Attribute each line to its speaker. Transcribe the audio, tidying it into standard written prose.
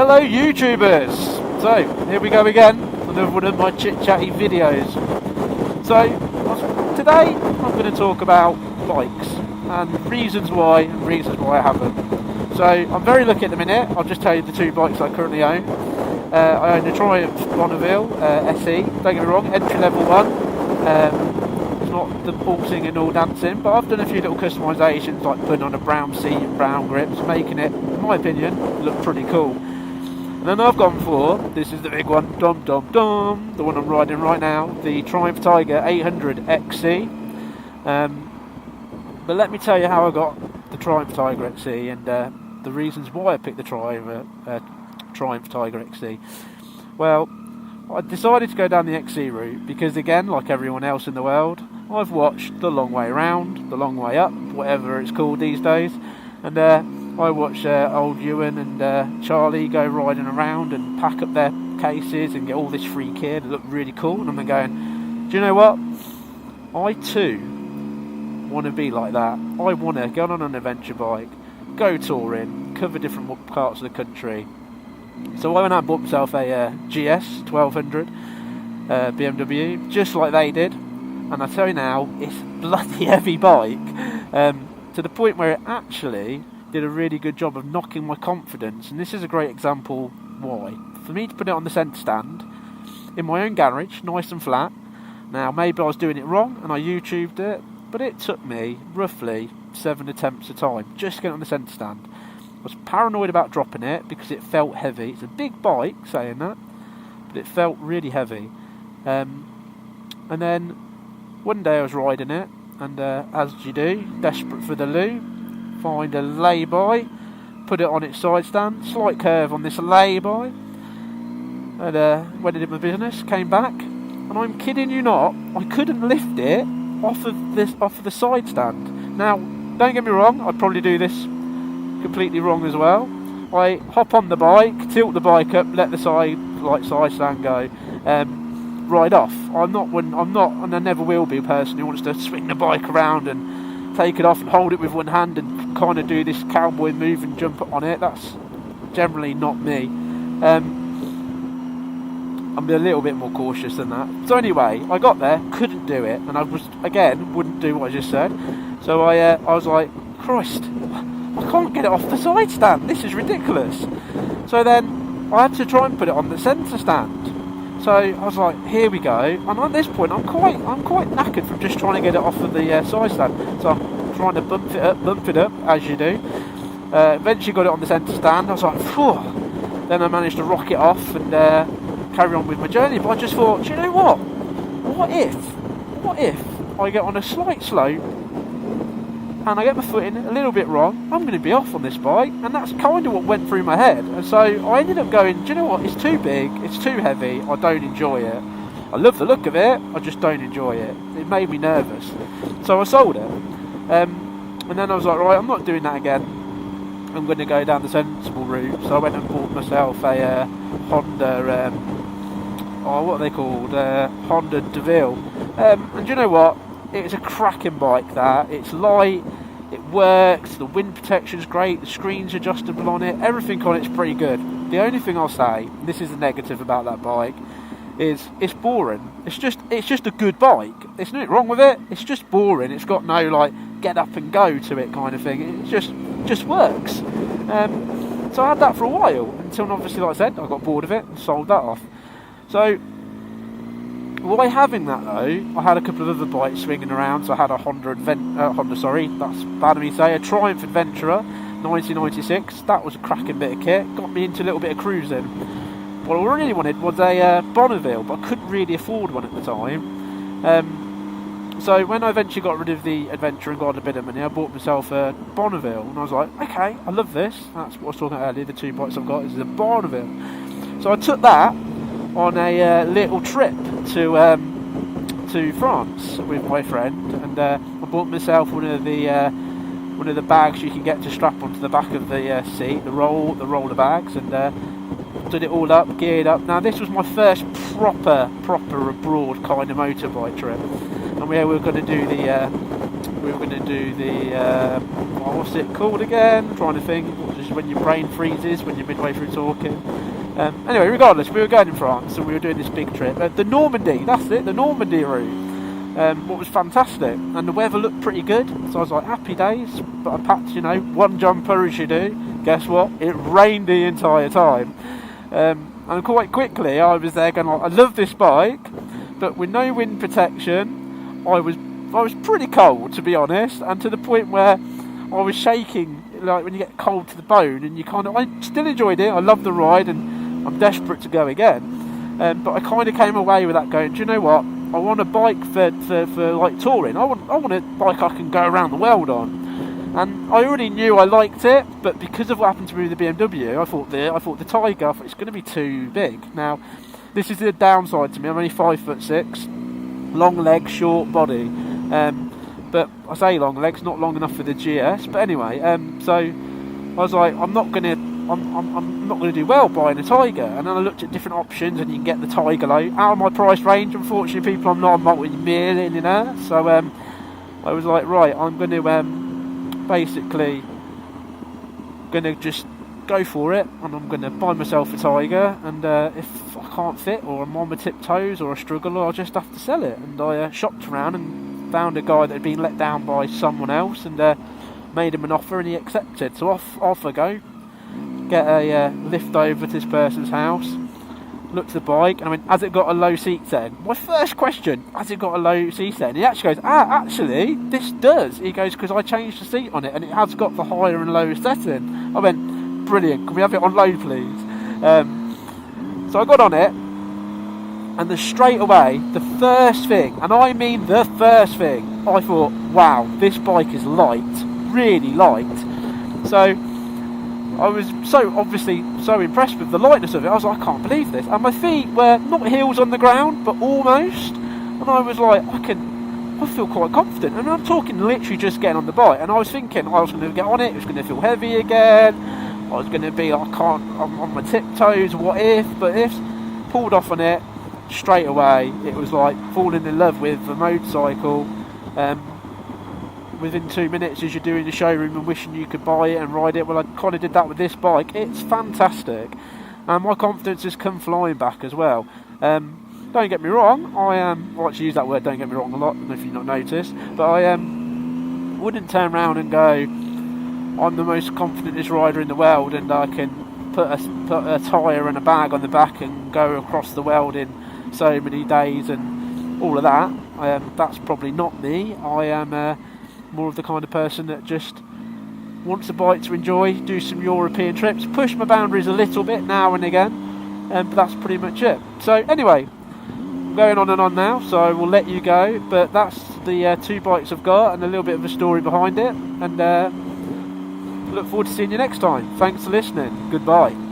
Speaker 1: Hello YouTubers! So, here we go again, another one of my chit-chatty videos. So, today I'm going to talk about bikes and reasons why I haven't. So, I'm very lucky at the minute. I'll just tell you the two bikes I currently own. I own a Triumph Bonneville SE, don't get me wrong, entry level one. It's not the all singing, all dancing, but I've done a few little customisations like putting on a brown seat and brown grips, making it, in my opinion, look pretty cool. And then I've gone for, this is the big one, the one I'm riding right now, the Triumph Tiger 800 XC. But let me tell you how I got the Triumph Tiger XC and the reasons why I picked the Triumph Tiger XC. Well, I decided to go down the XC route because, again, like everyone else in the world, I've watched The Long Way Round, The Long Way Up, whatever it's called these days, and I watch old Ewan and Charlie go riding around and pack up their cases and get all this free gear. It look really cool, and I'm going, do you know what? I too want to be like that. I want to go on an adventure bike, go touring, cover different parts of the country. So I went out and bought myself a GS 1200 BMW, just like they did. And I tell you now, it's a bloody heavy bike, to the point where it actually did a really good job of knocking my confidence. And this is a great example why. For me to put it on the centre stand, in my own garage, nice and flat. Now, maybe I was doing it wrong and I YouTubed it, but it took me roughly 7 attempts a time just to get it on the centre stand. I was paranoid about dropping it because it felt heavy. It's a big bike, saying that, but it felt really heavy. And then one day I was riding it, and as you do, desperate for the loo, find a lay-by, put it on its side stand, slight curve on this lay-by, and went into my business, came back, and I'm kidding you not, I couldn't lift it off of the side stand. Now, don't get me wrong, I'd probably do this completely wrong as well. I hop on the bike, tilt the bike up, let the side stand go, ride off. I'm not, and I never will be a person who wants to swing the bike around and take it off and hold it with one hand and kind of do this cowboy move and jump on it. That's generally not me. I'm a little bit more cautious than that. So anyway, I got there, couldn't do it, and I wouldn't do what I just said. So I was like, Christ, I can't get it off the side stand. This is ridiculous. So then I had to try and put it on the centre stand. So I was like, here we go. And at this point, I'm quite knackered from just trying to get it off of the side stand. So I'm trying to bump it up, as you do. Eventually got it on the centre stand. I was like, phew. Then I managed to rock it off and carry on with my journey. But I just thought, do you know what? What if I get on a slight slope and I get my footing a little bit wrong, I'm going to be off on this bike. And that's kind of what went through my head. And so I ended up going, do you know what, it's too big, it's too heavy, I don't enjoy it. I love the look of it, I just don't enjoy it. It made me nervous. So I sold it. And then I was like, right, I'm not doing that again. I'm going to go down the sensible route. So I went and bought myself a Honda, what are they called? Honda DeVille. And do you know what? It's a cracking bike, that. It's light, it works, the wind protection's great, the screen's adjustable on it, everything on it's pretty good. The only thing I'll say, and this is the negative about that bike, is it's boring. It's just a good bike. There's nothing wrong with it, it's just boring. It's got no, like, get up and go to it kind of thing. It just works. So I had that for a while, until obviously, like I said, I got bored of it and sold that off. So, while having that though, I had a couple of other bikes swinging around. So I had a a Triumph Adventurer 1996. That was a cracking bit of kit, got me into a little bit of cruising. What I really wanted was a Bonneville, but I couldn't really afford one at the time. So when I eventually got rid of the Adventurer and got a bit of money, I bought myself a Bonneville, and I was like, okay, I love this. That's what I was talking about earlier, the two bikes I've got is a Bonneville. So I took that on a little trip to France with my friend, and I bought myself one of the bags you can get to strap onto the back of the seat, the roller bags, and did it all up, geared up. Now this was my first proper abroad kind of motorbike trip, and we were going to do we were going to do the what's it called again? I'm trying to think. Just when your brain freezes when you're midway through talking. Anyway, regardless, we were going in France and we were doing this big trip. The Normandy, that's it, the Normandy route. What was fantastic, and the weather looked pretty good, so I was like, happy days. But I packed, one jumper as you do. Guess what? It rained the entire time. And quite quickly I was there going like, I love this bike, but with no wind protection, I was pretty cold, to be honest, and to the point where I was shaking, like when you get cold to the bone, and I still enjoyed it, I loved the ride, and I'm desperate to go again. But I kind of came away with that going, do you know what? I want a bike for like touring. I want a bike I can go around the world on. And I already knew I liked it, but because of what happened to me with the BMW, I thought the Tiger, it's going to be too big. Now, this is the downside to me. I'm only 5'6", long legs, short body. But I say long legs, not long enough for the GS. But anyway, so I was like, I'm not going to do well buying a Tiger. And then I looked at different options, and you can get the Tiger out of my price range. Unfortunately, people, I'm not a multi-millionaire, so I was like, right, I'm going to basically going to just go for it, and I'm going to buy myself a Tiger, and if I can't fit, or I'm on my tiptoes, or I struggle, I'll just have to sell it. And I shopped around and found a guy that had been let down by someone else, and made him an offer, and he accepted. So off I go, get a lift over to this person's house, looked at the bike, and I went, has it got a low seat setting? My first question, has it got a low seat setting? He actually goes, actually, this does. He goes, because I changed the seat on it, and it has got the higher and lower setting. I went, brilliant, can we have it on low, please? So I got on it, and straight away, the first thing, and I mean the first thing, I thought, wow, this bike is light, really light. So I was obviously so impressed with the lightness of it. I was like, I can't believe this. And my feet were not heels on the ground, but almost. And I was like, I feel quite confident. And I'm talking literally just getting on the bike. And I was thinking I was going to get on it. It was going to feel heavy again. I was going to be, I'm on my tiptoes. What if? But if. Pulled off on it straight away. It was like falling in love with the motorcycle. Within 2 minutes as you're doing the showroom and wishing you could buy it and ride it. Well, I kind of did that with this bike. It's fantastic, and my confidence has come flying back as well. Don't get me wrong, I like to use that word, don't get me wrong, a lot, I don't know if you've not noticed, but I wouldn't turn around and go, I'm the most confidentest rider in the world, and I can put a tyre and a bag on the back and go across the world in so many days and all of that. That's probably not me. I am more of the kind of person that just wants a bike to enjoy, do some European trips, push my boundaries a little bit now and again, but that's pretty much it. So anyway, I'm going on and on now, so I will let you go, but that's the 2 bikes I've got and a little bit of a story behind it, and look forward to seeing you next time. Thanks for listening. Goodbye.